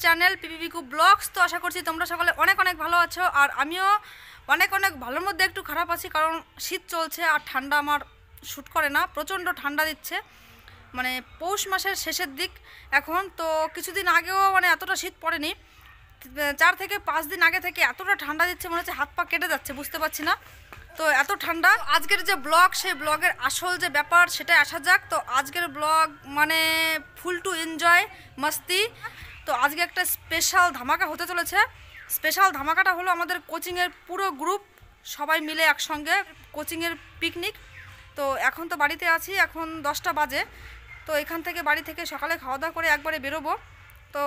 Channel পিপিবিকু blogs. তো আশা করছি তোমরা সকলে অনেক অনেক ভালো আছো, আর আমিও অনেক অনেক ভালোর মধ্যে একটু খারাপ আছি, কারণ শীত চলছে আর ঠান্ডা আমার শ্যুট করে না। প্রচণ্ড ঠান্ডা দিচ্ছে, মানে পৌষ মাসের শেষের দিক এখন। তো কিছুদিন আগেও মানে এতটা শীত পড়েনি, 4 থেকে 5 দিন আগে থেকে এতটা ঠান্ডা দিচ্ছে, মনে হচ্ছে হাত পা কেটে যাচ্ছে, বুঝতে পারছি না। তো এত ঠান্ডা, আজকের যে ব্লগ সেই ব্লগের আসল যে ব্যাপার সেটাই আসা যাক। তো আজকের ব্লগ মানে ফুল টু এনজয় মস্তি। তো আজকে একটা স্পেশাল ধামাকা হতে চলেছে। স্পেশাল ধামাকাটা হলো আমাদের কোচিংয়ের পুরো গ্রুপ সবাই মিলে একসঙ্গে কোচিংয়ের পিকনিক। তো এখন তো বাড়িতে আছি, এখন 10টা বাজে। তো এখান থেকে বাড়ি থেকে সকালে খাওয়া দাওয়া করে একবারে বেরোবো। তো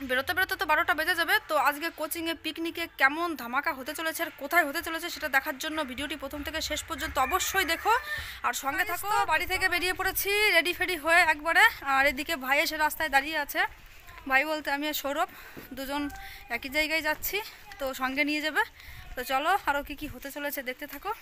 বেরোতে বেরোতে তো 12টা বেজে যাবে। তো আজকে কোচিংয়ে পিকনিকে কেমন ধামাকা হতে চলেছে আর কোথায় হতে চলেছে সেটা দেখার জন্য ভিডিওটি প্রথম থেকে শেষ পর্যন্ত অবশ্যই দেখো আর সঙ্গে থাকো। বাড়ি থেকে বেরিয়ে পড়েছি রেডি ফেডি হয়ে একবারে, আর এদিকে ভাই এসে রাস্তায় দাঁড়িয়ে আছে। ভাই বলতে আমি আর সৌরভ দুজন একই জায়গায় যাচ্ছি, তো সঙ্গে নিয়ে যাবে। তো চলো আরও কি হতে চলেছে দেখতে থাকো।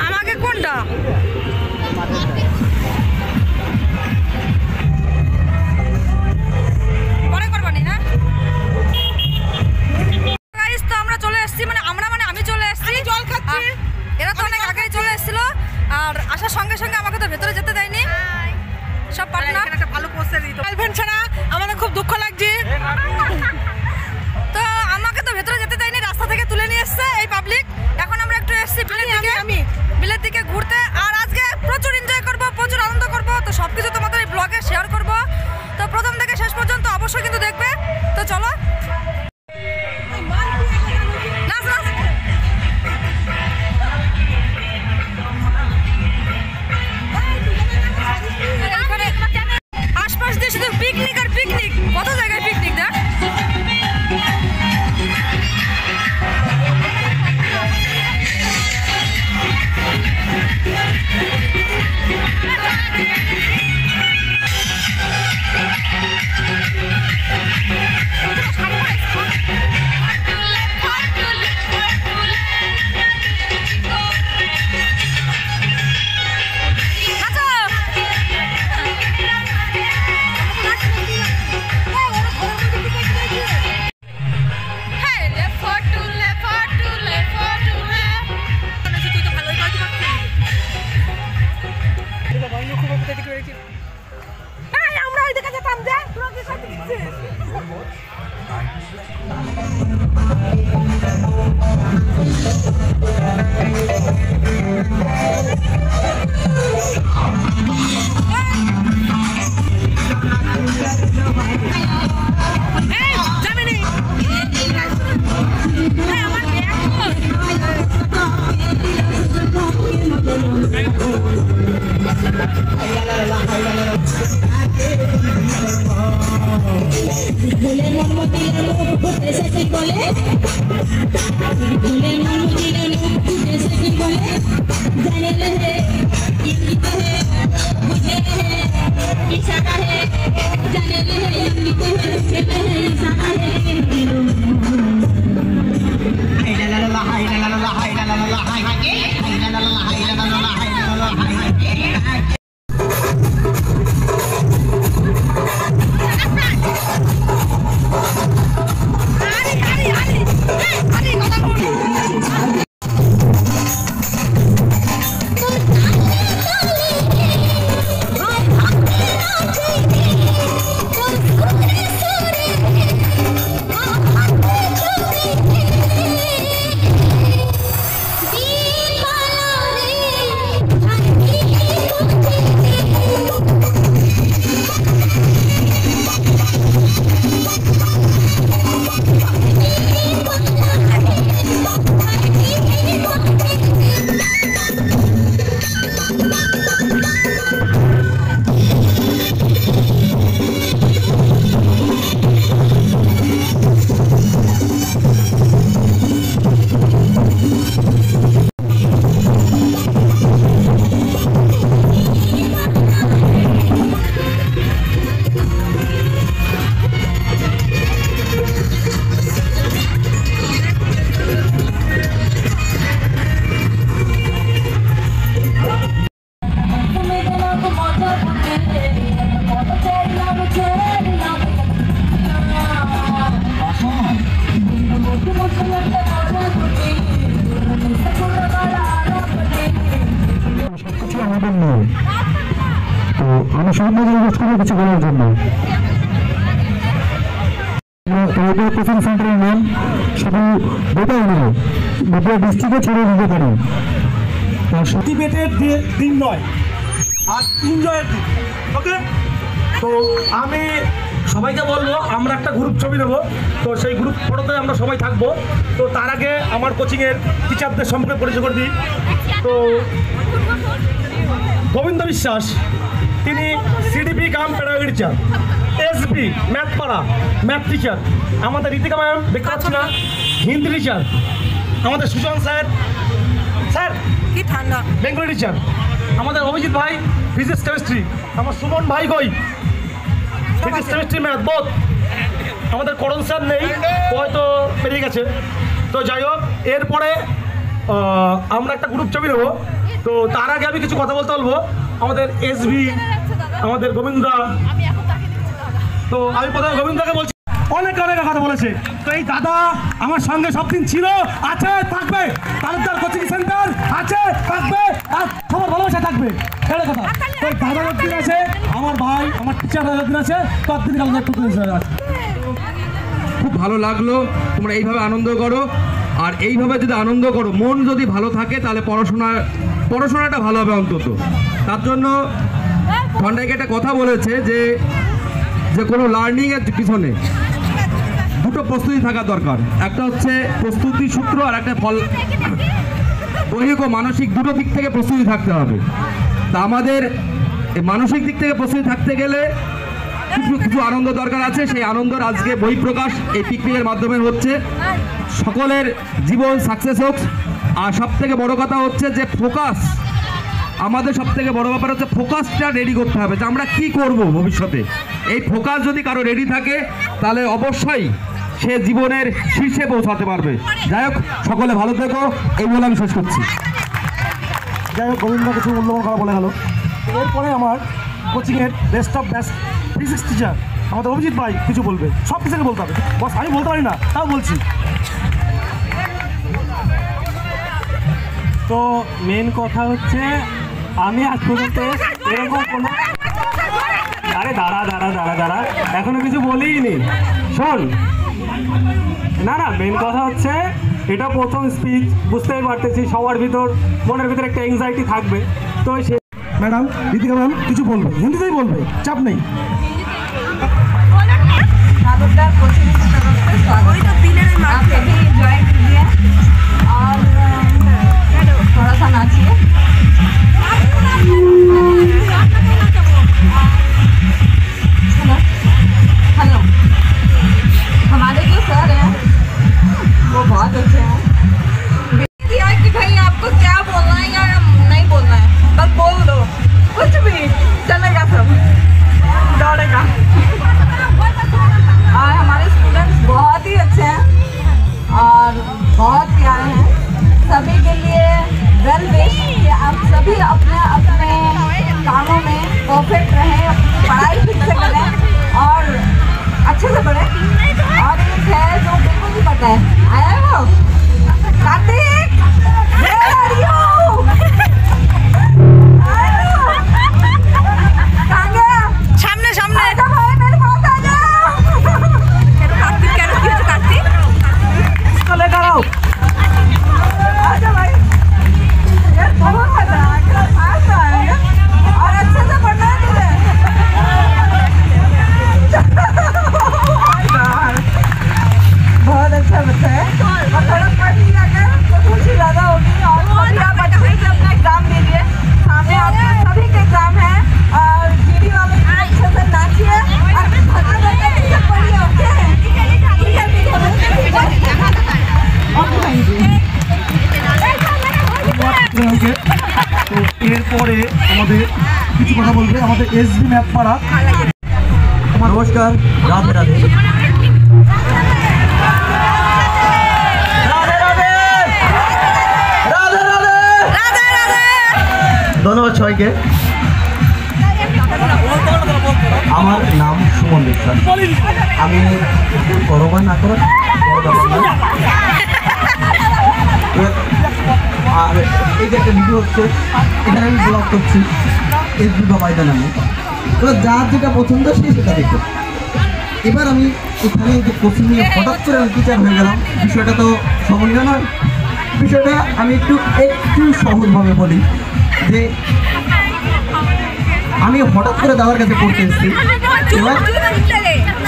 আমাকে কোনটা পরে করবানি না? গাইস তো আমরা চলে এসেছি, মানে আমি চলে এসেছি, জল খাচ্ছি। এরা তো অনেক আগেই চলে এসেছিল, আর আসার সঙ্গে সঙ্গে আমাকে তো ভেতরে যেতে দেয়নি সব পার্টনার। একটা ভালো পোস্টার দিত, গার্লফ্রেন্ড ছাড়া আমাদের খুব দুঃখ লাগছে। তো আমাকে তো ভেতরে যেতে দেয়নি, রাস্তা থেকে তুলে নিয়ে এসছে এই পাবলিক। এখন আমরা একটু এসেছি বিলের দিকে ঘুরতে, আর আজকে প্রচুর এনজয় করব, প্রচুর আনন্দ করব। তো সবকিছু তোমাদের এই ব্লগে শেয়ার করব, তো প্রথম থেকে শেষ পর্যন্ত অবশ্যই কিন্তু দেখবে। তো চলো আশপাশ দিয়ে শুধু পিকনিক আর পিকনিক, কত জায়গায় পিকনিক দেখ। আমরা ওই দিকে যেতাম যে কিছু বলার জন্য। কোচিং সেন্টারের নাম শুধু বেটাই নয়, গোটা ডিস্ট্রিক্টে ছড়িয়ে দিতে পারেন। ডিবেটের দিন নয়, আর এনজয়ের দিন। ওকে, তো আমি সবাইকে বলবো আমরা একটা গ্রুপ ছবি নেবো, তো সেই গ্রুপ ফটোতে আমরা সবাই থাকবো। তো তার আগে আমার কোচিংয়ের টিচারদের সম্পর্কে পরিচয় করে দিই। তো গোবিন্দ বিশ্বাস, তিনি সিডিপি কাম প্যাডাগজি টিচার, এসবি ম্যাথ পাড়া ম্যাথ টিচার। আমাদের ঋতিকা ম্যাম দেখতে পাচ্ছি না, হিন্দি টিচার। আমাদের সুজন স্যার কি ঠান্ডা, বেঙ্গলি টিচার। আমাদের অভিজিৎ ভাই ফিজিক্স কেমিস্ট্রি। আমার সুমন ভাই কই, ফিজিক্স কেমিস্ট্রি ম্যাথ বোধ। আমাদের করণ স্যার নেই, হয়তো বেরিয়ে গেছে। তো যাই হোক, এরপরে আমরা একটা গ্রুপ ছবি নেবো। তো তার আগে আমি কিছু কথা বলতে বলবো। আমাদের এসবি, আমাদের গোবিন্দা। তো আমি প্রথমে গোবিন্দাকে বলছি, অনেক কথা বলেছে। তো এই দাদা আমার সঙ্গে সব দিন ছিল, আছে, থাকবে। তালুকদার কোচিং সেন্টার আছে, থাকবে, আর সবার ভালোবাসা থাকবে। সেটা কথা। তো দাদা যতদিন আছে, আমার ভাই, আমার টিচার যতদিন আছে, ততদিন আমাদের টুকু আছে। খুব ভালো লাগলো, তোমরা এইভাবে আনন্দ করো। আর এইভাবে যদি আনন্দ করো, মন যদি ভালো থাকে, তাহলে পড়াশোনাটা ভালো হবে অন্তত। তার জন্য ঠন্ডাইকে একটা কথা বলেছে যে কোনো লার্নিংয়ের পিছনে দুটো প্রস্তুতি থাকা দরকার। একটা হচ্ছে প্রস্তুতি সূত্র, আর একটা ফল। দৈহিক ও মানসিক দুটো দিক থেকে প্রস্তুতি থাকতে হবে। তা আমাদের মানসিক দিক থেকে প্রস্তুতি থাকতে গেলে কিছু আনন্দ দরকার আছে। সেই আনন্দের আজকে বহিঃপ্রকাশ এই পিকনিকের মাধ্যমে হচ্ছে। সকলের জীবন সাকসেস হোক। আর সব থেকে বড় কথা হচ্ছে যে ফোকাস, আমাদের সব থেকে বড় ব্যাপার হচ্ছে ফোকাসটা রেডি করতে হবে, যে আমরা কি করব ভবিষ্যতে। এই ফোকাস যদি কারো রেডি থাকে, তাহলে অবশ্যই সে জীবনের শীর্ষে পৌঁছাতে পারবে। যাই হোক, সকলে ভালো থেকো, এই বলে আমি শেষ করছি। যাই হোক, গোবিন্দ কিছু মূল্যবান কথা বলে গেল। এরপরে আমার কোচিংয়ের best of best physics teacher আমাদের অভিজিৎ ভাই কিছু বলবে। সব কিছুকে বলতে হবে, বস আমি বলতে পারি না, তাও বলছি। তো মেন কথা হচ্ছে, আমি আজ পর্যন্ত এরকম কোনো দাঁড়া এখনো কিছু বলিনি। শোন, না মেন কথা হচ্ছে, এটা প্রথম স্পিচ, বুঝতেই পারতেছি সবার মনের ভিতরে একটা অ্যাংজাইটি থাকবে। তো সে ম্যাডাম ঋতিকা ম্যাম কিছু বলবে, হিন্দিতেই বলবে, চাপ নেই। तालुकदार कोचिंग सेंटर में स्वागत। आप सभी एंजॉय कीजिए और थोड़ा सा नाचिए। हेलो, हमारे जो सर हैं वो बहुत अच्छे हैं। कि भाई आपको क्या बोलना है या नहीं बोलना है, बस बोल दो, कुछ भी चलेगा, सब दौड़ेगा। और हमारे स्टूडेंट्स बहुत ही अच्छे हैं और बहुत प्यारे हैं। सभी के लिए वेल विश कि आप सभी अपने अपने कामों में परफेक्ट रहें, अपनी पढ़ाई ठीक से करें और अच्छे से पढ़ें। और एक है जो बिल्कुल नहीं पता है, आया है वो कार्तिक, where are you? कहाँ गया? সামনে সামনে। आजा भाई, मेरे पास आजा। कार्तिक इसको लेकर आओ। आजा भाई, यार बहुत मजा आया, आज तो आएंगे और अच्छे से पढ़ना है तुझे। बहुत अच्छा बच्चा है और थोड़ा पढ़ लिया कर तो खुशी ज़्यादा होगी। और सभी आप अच्छे से अपना एग्जाम दीजिए, सामने आपके सभी के एग्जाम है। और जीडी वाले भी अच्छे से नाचिए और भगवान अच्छे से पढ़िए। ओके, তো এরপরে আমাদের কিছু কথা বলবে আমাদের এসবি ম্যাথ পাড়া। নমস্কার, রাধে রাধে। ধন্যবাদ সবাইকে। আমার নাম সুমন বিশ্বাস। আমি করবা না করে আর এই যে একটা ভিডিও হচ্ছে, এখানে আমি ব্লগ করছি এসবি বাবাইদা নামে। এবার যার যেটা পছন্দ সে সেটা দেখবে। এবার আমি এখানে যে কোচিং নিয়ে হঠাৎ করে আমি টিচার হয়ে গেলাম, বিষয়টা তো সমন্বয় নয়। বিষয়টা আমি একটু সহজভাবে বলি যে আমি হঠাৎ করে দাদার কাছে পড়তে এসেছি। এবার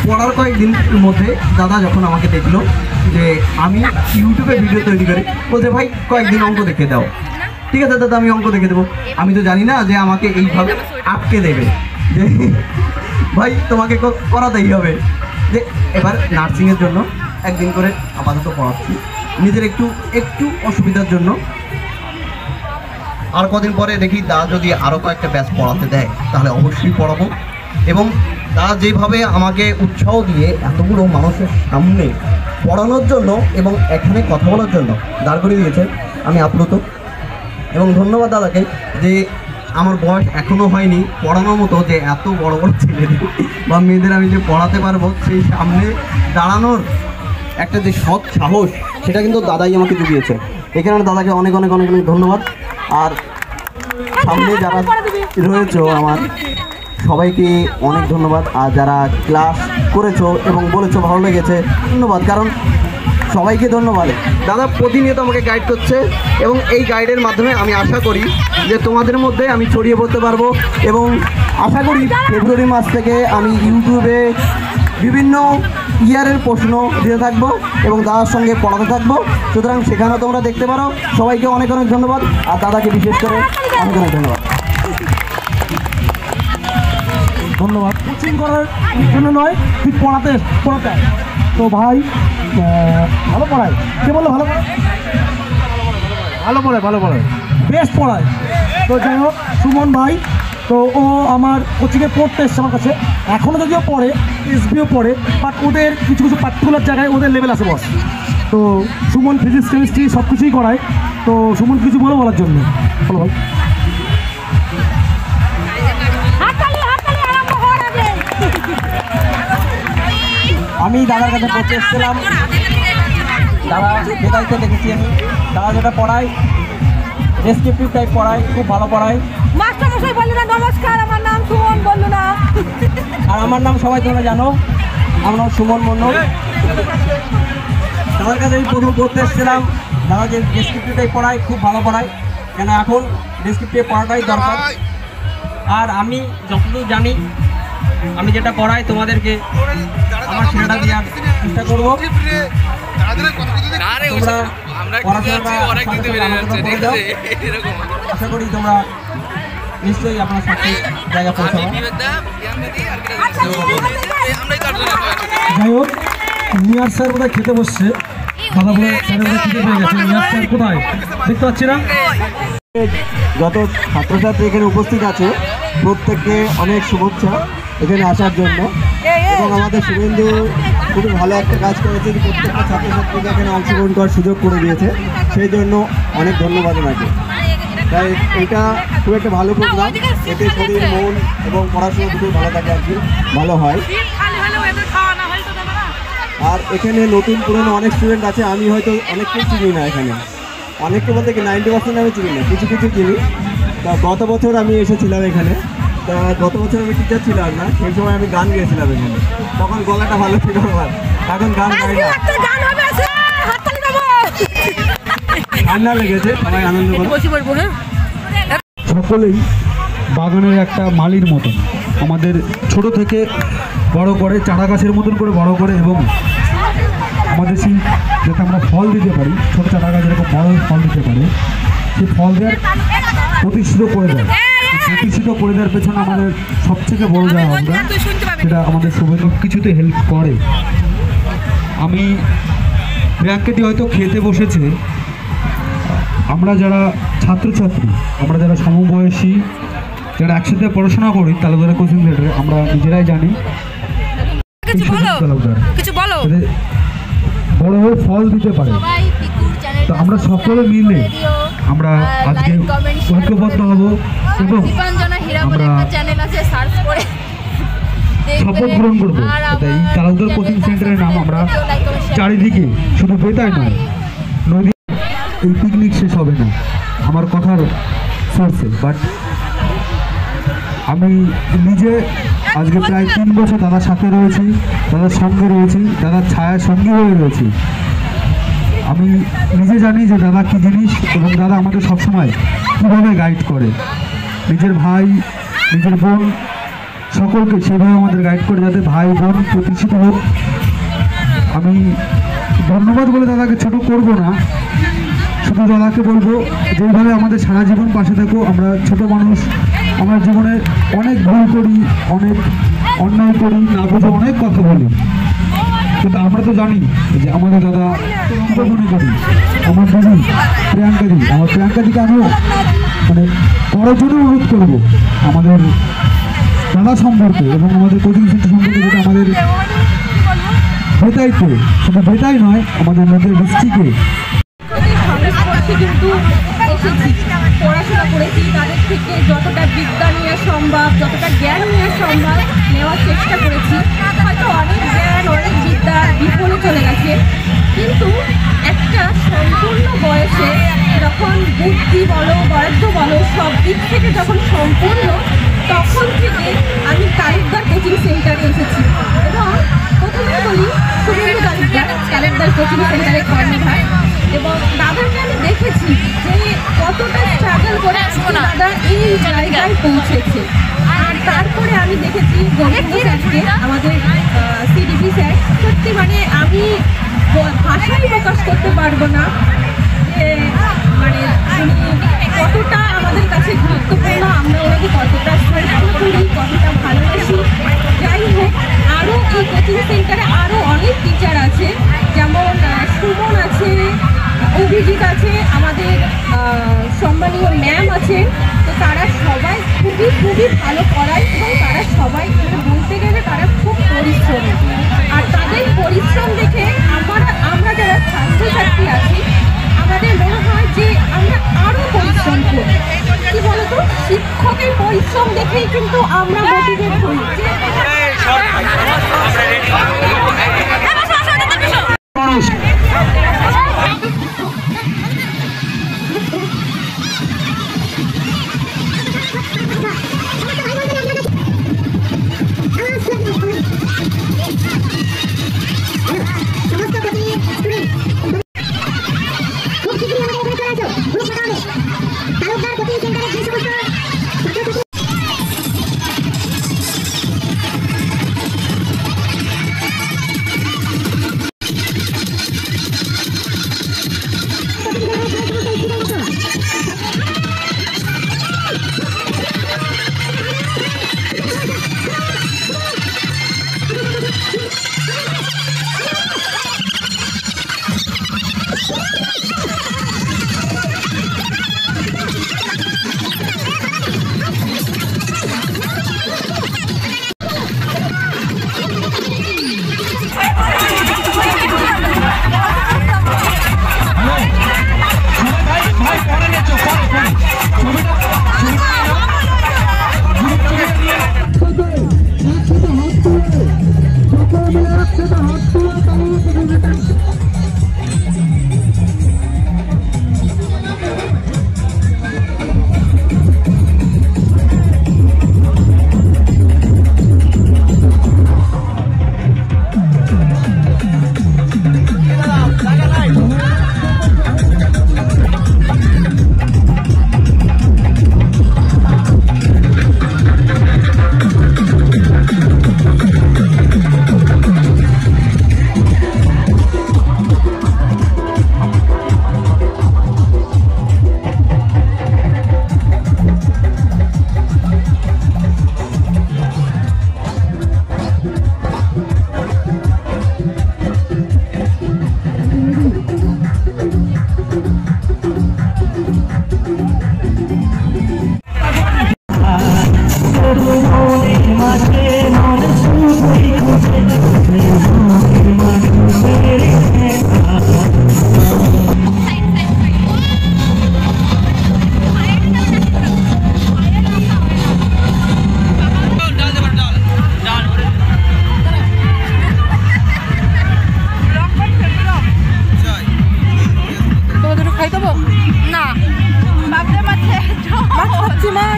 পড়ার কয়েকদিনের মধ্যে দাদা যখন আমাকে দেখলো যে আমি ইউটিউবে ভিডিও তৈরি করি, বলছে ভাই কয়েকদিন অঙ্ক দেখে দাও। ঠিক আছে দাদা, আমি অঙ্ক দেখে দেবো। আমি তো জানি না যে আমাকে এইভাবে আটকে দেবে, যে ভাই তোমাকে করাতেই হবে। যে এবার নার্সিংয়ের জন্য একদিন করে আপাতত পড়াচ্ছি, নিজের একটু অসুবিধার জন্য। আর কদিন পরে দেখি দাদা যদি আরও কয়েকটা ব্যাচ পড়াতে দেয় তাহলে অবশ্যই পড়াবো। এবং দাদা যেভাবে আমাকে উৎসাহ দিয়ে এতগুলো মানুষের সামনে পড়ানোর জন্য এবং এখানে কথা বলার জন্য দাঁড় করিয়ে দিয়েছে, আমি আপ্লুত। এবং ধন্যবাদ দাদাকে যে আমার বয়স এখনও হয়নি পড়ানোর মতো, যে এত বড় বড় ছেলেদের বা মেয়েদের আমি যে পড়াতে পারবো সেই সামনে দাঁড়ানোর একটা যে সৎ সাহস, সেটা কিন্তু দাদাই আমাকে জুগিয়েছে। এখানে দাদাকে অনেক অনেক অনেক অনেক ধন্যবাদ। আর সামনে যারা রয়েছে আমার সবাইকে অনেক ধন্যবাদ। আর যারা ক্লাস করেছো এবং বলেছো ভালো লেগেছে, ধন্যবাদ। কারণ সবাইকে ধন্যবাদ। দাদা প্রতিনিয়ত আমাকে গাইড করছে এবং এই গাইডের মাধ্যমে আমি আশা করি যে তোমাদের মধ্যে আমি ছড়িয়ে পড়তে পারবো। এবং আশা করি ফেব্রুয়ারি মাস থেকে আমি ইউটিউবে বিভিন্ন ইয়ারের প্রশ্ন দিতে থাকবো এবং দাদার সঙ্গে পড়াতে থাকবো। সুতরাং সেখানেও তোমরা দেখতে পারো। সবাইকে অনেক অনেক ধন্যবাদ। আর দাদাকে বিশেষ করে অনেক অনেক ধন্যবাদ। ধন্যবাদ। কোচিং করার জন্য নয়, ঠিক পড়াতে তো ভাই ভালো পড়ায়। কে বললো ভালো পড়ায়? ভালো পড়ায় বেস্ট পড়ায়। তো যাই হোক, সুমন ভাই তো ও আমার কোচিংয়ে পড়তে এসছে আমার কাছে। এখনও যদিও পড়ে, এসবিও পড়ে, বাট ওদের কিছু কিছু পার্টিকুলার জায়গায় ওদের লেভেল আছে বস। তো সুমন ফিজিক্স কেমিস্ট্রি সব কিছুই করায়। তো সুমন কিছু বলার জন্য বলো ভাই। আমি দাদার কাছে পড়তে এসেছিলাম। দাদা বেদাইতে দেখেছি আমি, দাদা যেটা পড়ায় ডেসক্রিপটিভ টাইপ পড়ায়, খুব ভালো পড়ায়। মাস্টারমশাই বললো না নমস্কার, আমার নাম সুমন, বললো না। আর আমার নাম সবাই তোমরা জানো, আমার নাম সুমন মণ্ডল। দাদার কাছে আমি প্রথম পড়তে এসেছিলাম। দাদা যে ডেসক্রিপটিভ টাইপ পড়ায় খুব ভালো পড়ায়, কেন এখন ডেসক্রিপটিভ পড়াটাই দরকার। আর আমি যতদূর জানি, আমি যেটা পড়াই তোমাদেরকে আমার সেটা দেওয়ার চেষ্টা করবো। তোমরা পড়াশোনাটা আশা করি তোমরা নিশ্চয়ই আপনার সাথে জায়গা পৌঁছাবো। যাই হোক, নিয়ার স্যার বোধহয় খেতে বসছে। দাদা বলে স্যারের বোধহয় খেতে পেয়ে গেছে। নিয়ার স্যার কোথায় দেখতে পাচ্ছি না। যত ছাত্রছাত্রী এখানে উপস্থিত আছে প্রত্যেককে অনেক শুভেচ্ছা এখানে আসার জন্য। এবং আমাদের শুভেন্দু খুবই ভালো একটা কাজ করেছে, প্রত্যেকটা ছাত্রছাত্রীকে এখানে অংশগ্রহণ করার সুযোগ করে দিয়েছে, সেই জন্য অনেক ধন্যবাদ ওনাকে। তাই এটা খুব একটা ভালো প্রোগ্রাম, এতে শরীর মন এবং পড়াশোনা দুটোই ভালো থাকে আর কি, ভালো হয়। আর এখানে নতুন পুরনো অনেক স্টুডেন্ট আছে, আমি হয়তো অনেককেই চিনি না। এখানে অনেককে বলতে কি 90% আমি চিনি না, কিছু কিছু চিনি। তা গত বছর আমি এসেছিলাম এখানে। তা গত বছর আমি টিচার ছিলাম না, সেই সময় আমি গান গেয়েছিলাম এখানে, তখন গলাটা ভালো ছিল আমার। এখন গান গাই না, ঠান্ডা লেগেছে, সবাই আনন্দ করে। সকলেই বাগানের একটা মালির মতন আমাদের ছোট থেকে বড় করে, চারা গাছের মতন করে বড় করে, এবং আমাদের সেই যাতে আমরা ফল দিতে পারি, ছোটো চারা গাছ এরকম বড় ফল দিতে পারে, সেই ফল দেওয়ার প্রতিষ্ঠিত করে দেয়। প্রতিষ্ঠিত করে দেওয়ার পেছনে আমাদের সবথেকে বড় যা আমরা, সেটা আমাদের শুভেন্দু কিছুতে হেল্প করে। আমি প্রিয়াঙ্কাদি হয়তো খেতে বসেছে, আমরা যারা ছাত্রছাত্রী, আমরা যারা সমবয়সী, যারা একসাথে পড়াশোনা করি তালুকদার কোচিং সেন্টারে, আমরা নিজেরাই জানি বড় হয়ে ফল দিতে পারে। তো আমরা সকলে মিলে আমরা আজকে ঐক্যবদ্ধ হব এবং আমরা শপথ গ্রহণ করবো। এই তালুকদার কোচিং সেন্টারের নাম আমরা চারিদিকে, শুধু বেতায় নয়, নদী, এই পিকনিক শেষ হবে না আমার কথার সোর্সে, বাট আমি নিজে আজকে প্রায় 3 বছর দাদার সাথে রয়েছি, দাদার সঙ্গে রয়েছি, দাদার ছায়ার সঙ্গী হয়ে রয়েছি। আমি নিজে জানি যে দাদা কী জিনিস এবং দাদা আমাকে সবসময় কীভাবে গাইড করে। নিজের ভাই, নিজের বোন সকলকে সেভাবে আমাদের গাইড করে যাতে ভাই বোন প্রতিষ্ঠিত হোক। আমি ধন্যবাদ বলে দাদাকে ছোট করব না, শুধু দাদাকে বলবো যেভাবে আমাদের সারা জীবন পাশে থাকো। আমরা ছোট মানুষ, আমরা জীবনে অনেক ভুল করি, অনেক অন্যায় করি, না বুঝে অনেক কথা বলি, কিন্তু আমরা তো জানি যে আমাদের দাদা কী মনে করি। আমার দিদি প্রিয়াঙ্কাদি, আমার প্রিয়াঙ্কাদিকে আমিও মানে করার জন্য অনুরোধ করবো আমাদের দাদা সম্পর্কে এবং আমাদের কোচিং সেন্টার সম্পর্কে, যেটা আমাদের বেতাইতে, শুধু বেতাই নয় আমাদের নদীর ডিস্ট্রিক্টে সংস্পর্শে কিন্তু এসেছি, পড়াশোনা করেছি, তাদের থেকে যতটা বিদ্যা নেওয়া সম্ভব, যতটা জ্ঞান নেওয়া সম্ভব নেওয়ার চেষ্টা করেছি। হয়তো অনেক জ্ঞান, অনেক বিদ্যা বিফলে চলে গেছে, কিন্তু একটা সম্পূর্ণ বয়সে যখন বুদ্ধি বলো, বরাদ্দ বলো, সব দিক থেকে যখন সম্পূর্ণ, তখন থেকে আমি তালুকদার কোচিং সেন্টারে এসেছি। এবং প্রথমে বলি শুভেন্দু তালুকদার তালুকদার কোচিং সেন্টারে কর্ণধার, এবং দাদাকে আমি দেখেছি যে কতটা স্ট্রাগল করে দাদা এই জায়গায় পৌঁছেছে। আর তারপরে আমি দেখেছি গোবিন্দ স্যারকে, আমাদের সিডিপি স্যার, সত্যি মানে আমি ভাষায় প্রকাশ করতে পারবো না যে মানে উনি কতটা আমাদের কাছে গুরুত্বপূর্ণ, আমরা ওনাকে কতটা শ্রদ্ধা করি, কতটা ভালোবাসি। যাই হোক, আরও এই কোচিং সেন্টারে আরও অনেক টিচার আছে, যেমন সুমন আছে, অভিজিৎ আছে, আমাদের সম্মানীয় ম্যাম আছেন। তো তারা সবাই খুবই ভালো পড়ায় এবং তারা সবাই বলতে গেলে তারা খুব পরিশ্রমী। আর তাদের পরিশ্রম দেখে আমরা যারা ছাত্রছাত্রী আছি, আমাদের মনে হয় যে আমরা আরও পরিশ্রম করি। কি বলতো, শিক্ষকের পরিশ্রম দেখেই কিন্তু আমরা মোটিভেট হই।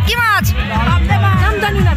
কি মাছ? নাম জানি না।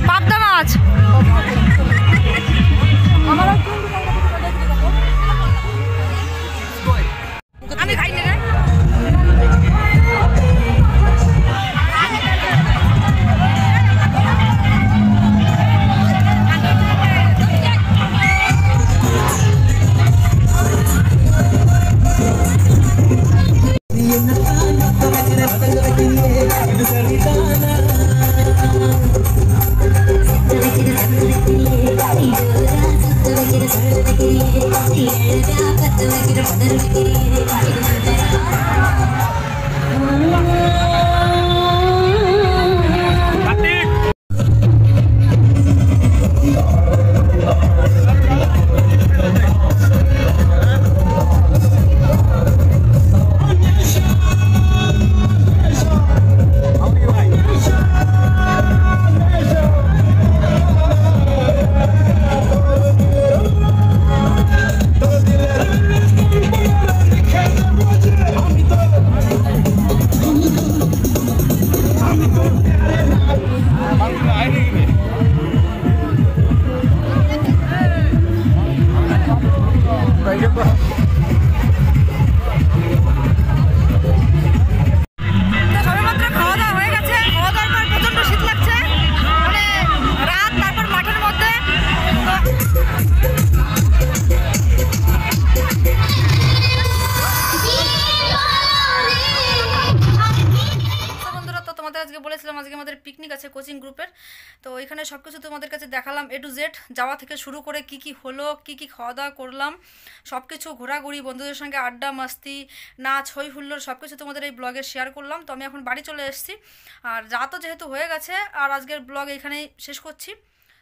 বলেছিলাম আজকে আমাদের পিকনিক আছে কোচিং গ্রুপের, তো এখানে সব কিছু তোমাদের কাছে দেখালাম A to Z, যাওয়া থেকে শুরু করে কি কি হলো, কি কি খাওয়া দাওয়া করলাম, সব কিছু ঘোরাঘুরি, বন্ধুদের সঙ্গে আড্ডা মাস্তি, নাচ, হই হুল্লোড় সব কিছু তোমাদের এই ব্লগে শেয়ার করলাম। তো আমি এখন বাড়ি চলে এসেছি, আর রাতও যেহেতু হয়ে গেছে, আর আজকের ব্লগ এখানেই শেষ করছি।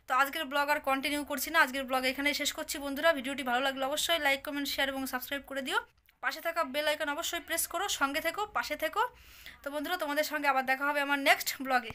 তো আজকের ব্লগ আর কন্টিনিউ করছি না, আজকের ব্লগ এখানেই শেষ করছি। বন্ধুরা, ভিডিওটি ভালো লাগলে অবশ্যই লাইক, কমেন্ট, শেয়ার এবং সাবস্ক্রাইব করে দিও। পাশে থাকা বেল আইকন অবশ্যই প্রেস করো, সঙ্গে থেকো, পাশে থেকো। তো বন্ধুরা, তোমাদের সঙ্গে আবার দেখা হবে আমার নেক্সট ব্লগে।